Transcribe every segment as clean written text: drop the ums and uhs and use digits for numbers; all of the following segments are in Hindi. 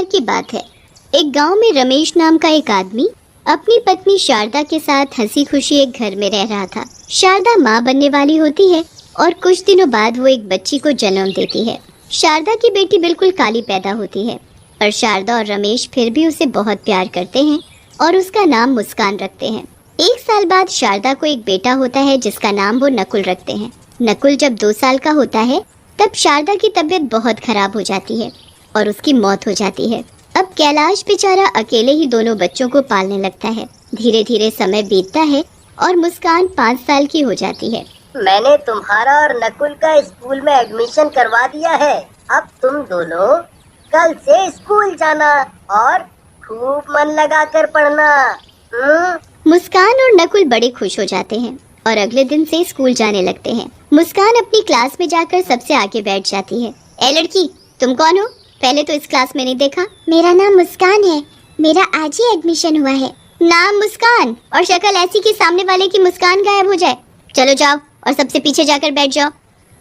की बात है। एक गांव में रमेश नाम का एक आदमी अपनी पत्नी शारदा के साथ हंसी खुशी एक घर में रह रहा था। शारदा माँ बनने वाली होती है और कुछ दिनों बाद वो एक बच्ची को जन्म देती है। शारदा की बेटी बिल्कुल काली पैदा होती है, पर शारदा और रमेश फिर भी उसे बहुत प्यार करते हैं और उसका नाम मुस्कान रखते हैं। 1 साल बाद शारदा को एक बेटा होता है जिसका नाम वो नकुल रखते हैं। नकुल जब 2 साल का होता है तब शारदा की तबीयत बहुत खराब हो जाती है और उसकी मौत हो जाती है। अब कैलाश बेचारा अकेले ही दोनों बच्चों को पालने लगता है। धीरे धीरे समय बीतता है और मुस्कान 5 साल की हो जाती है। मैंने तुम्हारा और नकुल का स्कूल में एडमिशन करवा दिया है। अब तुम दोनों कल से स्कूल जाना और खूब मन लगाकर पढ़ना। मुस्कान और नकुल बड़े खुश हो जाते हैं और अगले दिन से स्कूल जाने लगते हैं। मुस्कान अपनी क्लास में जाकर सबसे आगे बैठ जाती है। ए लड़की, तुम कौन हो? पहले तो इस क्लास में नहीं देखा। मेरा नाम मुस्कान है, मेरा आज ही एडमिशन हुआ है। नाम मुस्कान और शक्ल ऐसी कि सामने वाले की मुस्कान गायब हो जाए। चलो जाओ और सबसे पीछे जाकर बैठ जाओ।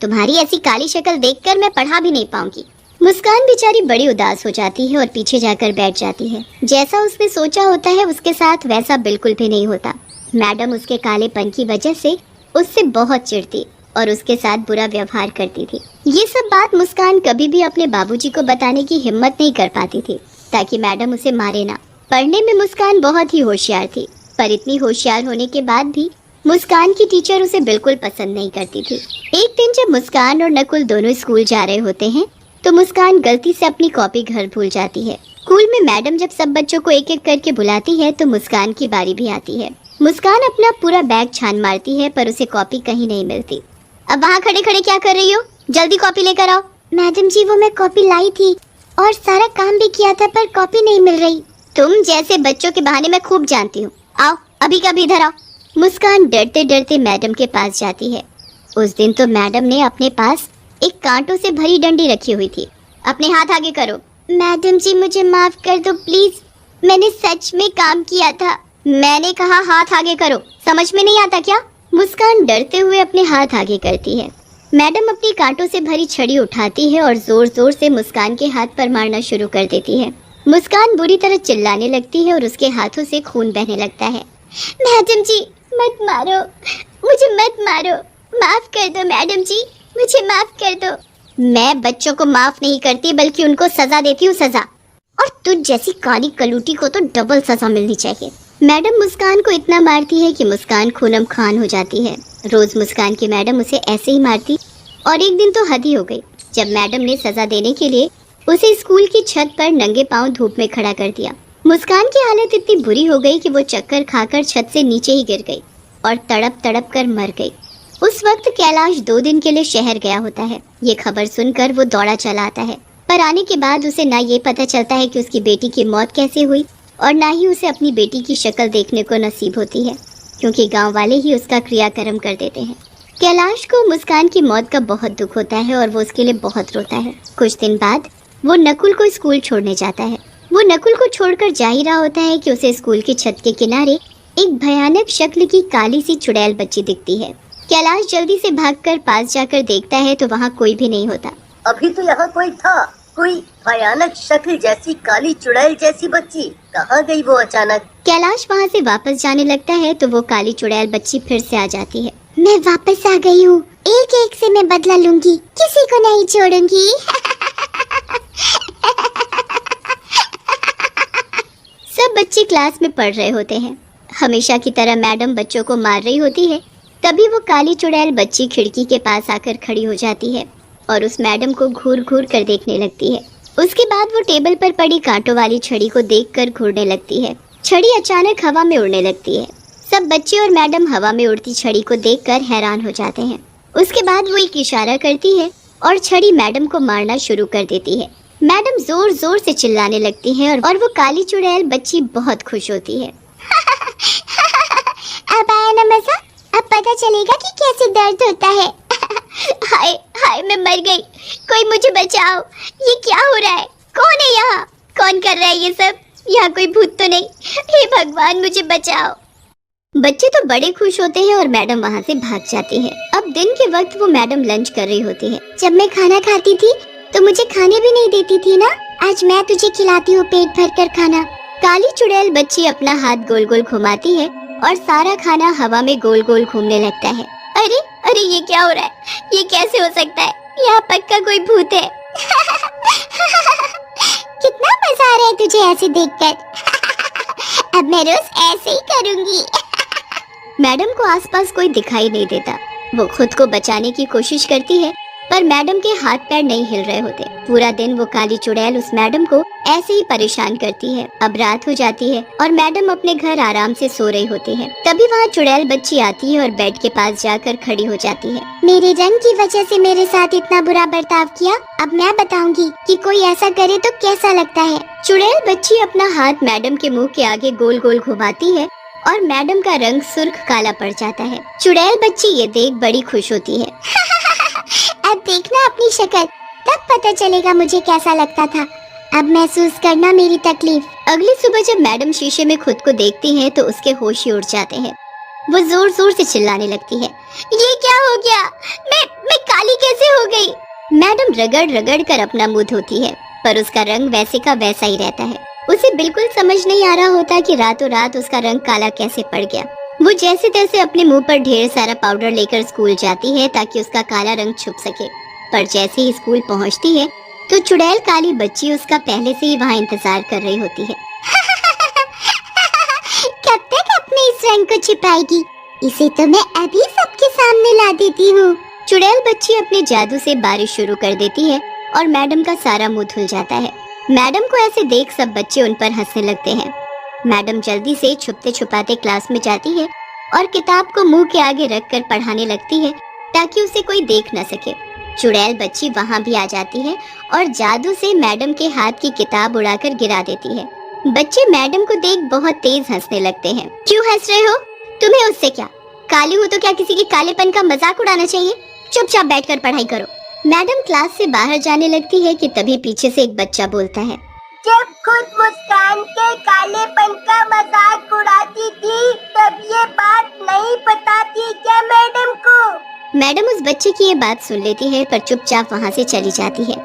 तुम्हारी ऐसी काली शक्ल देखकर मैं पढ़ा भी नहीं पाऊंगी। मुस्कान बेचारी बड़ी उदास हो जाती है और पीछे जाकर बैठ जाती है। जैसा उसने सोचा होता है उसके साथ वैसा बिल्कुल भी नहीं होता। मैडम उसके कालेपन की वजह से उससे बहुत चिढ़ती और उसके साथ बुरा व्यवहार करती थी। ये सब बात मुस्कान कभी भी अपने बाबूजी को बताने की हिम्मत नहीं कर पाती थी ताकि मैडम उसे मारे ना। पढ़ने में मुस्कान बहुत ही होशियार थी, पर इतनी होशियार होने के बाद भी मुस्कान की टीचर उसे बिल्कुल पसंद नहीं करती थी। एक दिन जब मुस्कान और नकुल दोनों स्कूल जा रहे होते हैं तो मुस्कान गलती से अपनी कॉपी घर भूल जाती है। स्कूल में मैडम जब सब बच्चों को एक एक करके बुलाती है तो मुस्कान की बारी भी आती है। मुस्कान अपना पूरा बैग छान मारती है पर उसे कॉपी कहीं नहीं मिलती। अब वहाँ खड़े खड़े क्या कर रही हो? जल्दी कॉपी लेकर आओ। मैडम जी, वो मैं कॉपी लाई थी और सारा काम भी किया था, पर कॉपी नहीं मिल रही। तुम जैसे बच्चों के बहाने मैं खूब जानती हूँ। आओ अभी कभी इधर आओ। मुस्कान डरते डरते मैडम के पास जाती है। उस दिन तो मैडम ने अपने पास एक कांटों से भरी डंडी रखी हुई थी। अपने हाथ आगे करो। मैडम जी, मुझे माफ कर दो प्लीज, मैंने सच में काम किया था। मैंने कहा हाथ आगे करो, समझ में नहीं आता क्या? मुस्कान डरते हुए अपने हाथ आगे करती है। मैडम अपनी कांटों से भरी छड़ी उठाती है और जोर जोर से मुस्कान के हाथ पर मारना शुरू कर देती है। मुस्कान बुरी तरह चिल्लाने लगती है और उसके हाथों से खून बहने लगता है। मैडम जी, मत मारो, मुझे मत मारो, माफ कर दो मैडम जी, मुझे माफ कर दो। मैं बच्चों को माफ नहीं करती बल्कि उनको सजा देती हूँ, सजा। और तुझ जैसी काली कलूटी को तो डबल सजा मिलनी चाहिए। मैडम मुस्कान को इतना मारती है कि मुस्कान खूनम खान हो जाती है। रोज मुस्कान की मैडम उसे ऐसे ही मारती और एक दिन तो हद ही हो गई जब मैडम ने सजा देने के लिए उसे स्कूल की छत पर नंगे पांव धूप में खड़ा कर दिया। मुस्कान की हालत इतनी बुरी हो गई कि वो चक्कर खाकर छत से नीचे ही गिर गई और तड़प तड़प कर मर गई। उस वक्त कैलाश 2 दिन के लिए शहर गया होता है। ये खबर सुनकर वो दौड़ा चला आता है, पर आने के बाद उसे ना ये पता चलता है कि उसकी बेटी की मौत कैसे हुई और ना ही उसे अपनी बेटी की शक्ल देखने को नसीब होती है, क्योंकि गांव वाले ही उसका क्रियाकर्म कर देते हैं। कैलाश को मुस्कान की मौत का बहुत दुख होता है और वो उसके लिए बहुत रोता है। कुछ दिन बाद वो नकुल को स्कूल छोड़ने जाता है। वो नकुल को छोड़कर जा ही रहा होता है कि उसे स्कूल की छत के किनारे एक भयानक शक्ल की काली सी चुड़ैल बच्ची दिखती है। कैलाश जल्दी से भागकर पास जाकर देखता है तो वहाँ कोई भी नहीं होता। अभी तो यहाँ कोई था, कोई भयानक शक्ल जैसी काली चुड़ैल जैसी बच्ची कहाँ गई वो अचानक? कैलाश वहाँ से वापस जाने लगता है तो वो काली चुड़ैल बच्ची फिर से आ जाती है। मैं वापस आ गई हूँ, एक एक से मैं बदला लूंगी, किसी को नहीं छोड़ूंगी। सब बच्चे क्लास में पढ़ रहे होते हैं। हमेशा की तरह मैडम बच्चों को मार रही होती है। तभी वो काली चुड़ैल बच्ची खिड़की के पास आकर खड़ी हो जाती है और उस मैडम को घूर घूर कर देखने लगती है। उसके बाद वो टेबल पर पड़ी कांटों वाली छड़ी को देखकर घूरने लगती है। छड़ी अचानक हवा में उड़ने लगती है। सब बच्चे और मैडम हवा में उड़ती छड़ी को देखकर हैरान हो जाते हैं। उसके बाद वो एक इशारा करती है और छड़ी मैडम को मारना शुरू कर देती है। मैडम जोर जोर से चिल्लाने लगती है और वो काली चुड़ैल बच्ची बहुत खुश होती है। अब आया ना मजा, अब पता चलेगा कि कैसे दर्द होता है। हाय हाय, मैं मर गई, कोई मुझे बचाओ। ये क्या हो रहा है? कौन है यहाँ? कौन कर रहा है ये सब? यहाँ कोई भूत तो नहीं? हे भगवान, मुझे बचाओ। बच्चे तो बड़े खुश होते हैं और मैडम वहाँ से भाग जाती है। अब दिन के वक्त वो मैडम लंच कर रही होती है। जब मैं खाना खाती थी तो मुझे खाने भी नहीं देती थी ना। आज मैं तुझे खिलाती हूँ पेट भर कर खाना। काली चुड़ैल बच्ची अपना हाथ गोल गोल घुमाती है और सारा खाना हवा में गोल गोल घूमने लगता है। अरे अरे ये क्या हो रहा है? ये कैसे हो सकता है? यहाँ पक्का कोई भूत है। कितना मजा आ रहा है तुझे ऐसे देखकर। अब मैं रोज ऐसे ही करूंगी। मैडम को आसपास कोई दिखाई नहीं देता। वो खुद को बचाने की कोशिश करती है पर मैडम के हाथ पैर नहीं हिल रहे होते। पूरा दिन वो काली चुड़ैल उस मैडम को ऐसे ही परेशान करती है। अब रात हो जाती है और मैडम अपने घर आराम से सो रही होती है। तभी वहाँ चुड़ैल बच्ची आती है और बेड के पास जाकर खड़ी हो जाती है। मेरे रंग की वजह से मेरे साथ इतना बुरा बर्ताव किया, अब मैं बताऊंगी कि कोई ऐसा करे तो कैसा लगता है। चुड़ैल बच्ची अपना हाथ मैडम के मुंह के आगे गोल गोल घुमाती है और मैडम का रंग सुर्ख काला पड़ जाता है। चुड़ैल बच्ची ये देख बड़ी खुश होती है। अब देखना अपनी शक्ल, तब पता चलेगा मुझे कैसा लगता था। अब महसूस करना मेरी तकलीफ। अगली सुबह जब मैडम शीशे में खुद को देखती हैं तो उसके होश ही उड़ जाते हैं। वो जोर जोर से चिल्लाने लगती है, ये क्या हो गया? मैं काली कैसे हो गई? मैडम रगड़ रगड़ कर अपना मुंह धोती है पर उसका रंग वैसे का वैसा ही रहता है। उसे बिल्कुल समझ नहीं आ रहा होता कि रातों रात उसका रंग काला कैसे पड़ गया। वो जैसे तैसे अपने मुंह पर ढेर सारा पाउडर लेकर स्कूल जाती है ताकि उसका काला रंग छुप सके। पर जैसे ही स्कूल पहुंचती है तो चुड़ैल काली बच्ची उसका पहले से ही वहाँ इंतजार कर रही होती है। कब तक अपने इस रंग को छिपाएगी? इसे तो मैं अभी सबके सामने ला देती हूँ। चुड़ैल बच्ची अपने जादू से बारिश शुरू कर देती है और मैडम का सारा मुंह धुल जाता है। मैडम को ऐसे देख सब बच्चे उन पर हंसने लगते हैं। मैडम जल्दी से छुपते छुपाते क्लास में जाती है और किताब को मुंह के आगे रखकर पढ़ाने लगती है ताकि उसे कोई देख न सके। चुड़ैल बच्ची वहाँ भी आ जाती है और जादू से मैडम के हाथ की किताब उड़ाकर गिरा देती है। बच्चे मैडम को देख बहुत तेज हंसने लगते हैं। क्यों हंस रहे हो? तुम्हें उससे क्या? काली हो तो क्या किसी के कालेपन का मजाक उड़ाना चाहिए? चुपचाप बैठकर पढ़ाई करो। मैडम क्लास से बाहर जाने लगती है कि तभी पीछे से एक बच्चा बोलता है, जब खुद मुस्कान के कालेपन का मजाक उड़ाती थी तब ये बात नहीं पता थी क्या मैडम को? मैडम उस बच्चे की ये बात सुन लेती है पर चुपचाप वहाँ से चली जाती है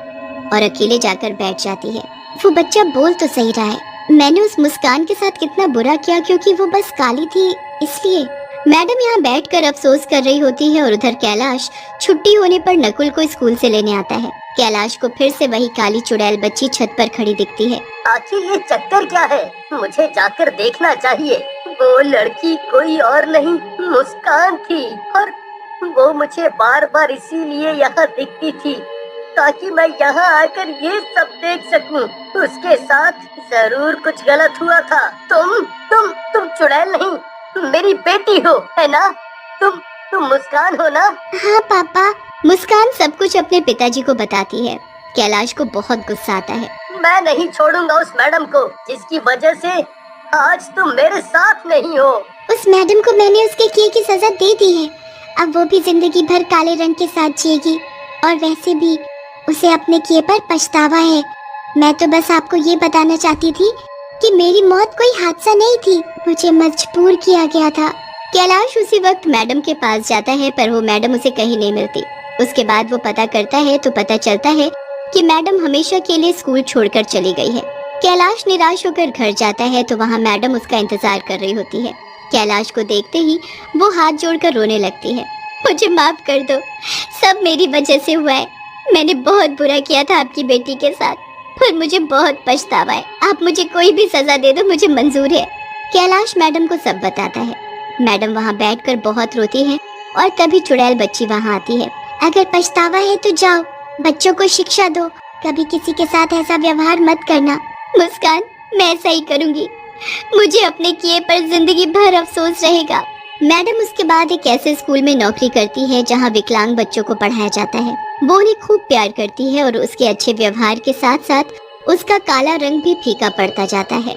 और अकेले जाकर बैठ जाती है। वो बच्चा बोल तो सही रहा है, मैंने उस मुस्कान के साथ कितना बुरा किया क्योंकि वो बस काली थी इसलिए। मैडम यहाँ बैठकर अफसोस कर रही होती है और उधर कैलाश छुट्टी होने पर नकुल को स्कूल से लेने आता है। कैलाश को फिर से वही काली चुड़ैल बच्ची छत पर खड़ी दिखती है। आखिर ये चक्कर क्या है? मुझे जाकर देखना चाहिए। वो लड़की कोई और नहीं मुस्कान थी और वो मुझे बार बार इसीलिए यहाँ दिखती थी ताकि मैं यहाँ आकर ये सब देख सकूं। उसके साथ जरूर कुछ गलत हुआ था। तुम चुड़ैल नहीं, मेरी बेटी हो, है ना? तुम मुस्कान हो ना? हाँ पापा। मुस्कान सब कुछ अपने पिताजी को बताती है। कैलाश को बहुत गुस्सा आता है। मैं नहीं छोड़ूंगा उस मैडम को जिसकी वजह से आज तुम मेरे साथ नहीं हो। उस मैडम को मैंने उसके किए की सजा दे दी है, अब वो भी जिंदगी भर काले रंग के साथ जिएगी और वैसे भी उसे अपने किए पर पछतावा है। मैं तो बस आपको ये बताना चाहती थी कि मेरी मौत कोई हादसा नहीं थी, मुझे मजबूर किया गया था। कैलाश उसी वक्त मैडम के पास जाता है पर वो मैडम उसे कहीं नहीं मिलती। उसके बाद वो पता करता है तो पता चलता है कि मैडम हमेशा के लिए स्कूल छोड़कर चली गई है। कैलाश निराश होकर घर जाता है तो वहाँ मैडम उसका इंतजार कर रही होती है। कैलाश को देखते ही वो हाथ जोड़कर रोने लगती है। मुझे माफ कर दो, सब मेरी वजह से हुआ है। मैंने बहुत बुरा किया था आपकी बेटी के साथ, पर मुझे बहुत पछतावा है। आप मुझे कोई भी सजा दे दो, मुझे मंजूर है। कैलाश मैडम को सब बताता है। मैडम वहाँ बैठकर बहुत रोती है और तभी चुड़ैल बच्ची वहाँ आती है। अगर पछतावा है तो जाओ, बच्चों को शिक्षा दो, कभी किसी के साथ ऐसा व्यवहार मत करना। मुस्कान, मैं ऐसा ही करूँगी। मुझे अपने किए पर जिंदगी भर अफसोस रहेगा। मैडम उसके बाद एक ऐसे स्कूल में नौकरी करती है जहाँ विकलांग बच्चों को पढ़ाया जाता है। वो उन्हें खूब प्यार करती है और उसके अच्छे व्यवहार के साथ साथ उसका काला रंग भी फीका पड़ता जाता है।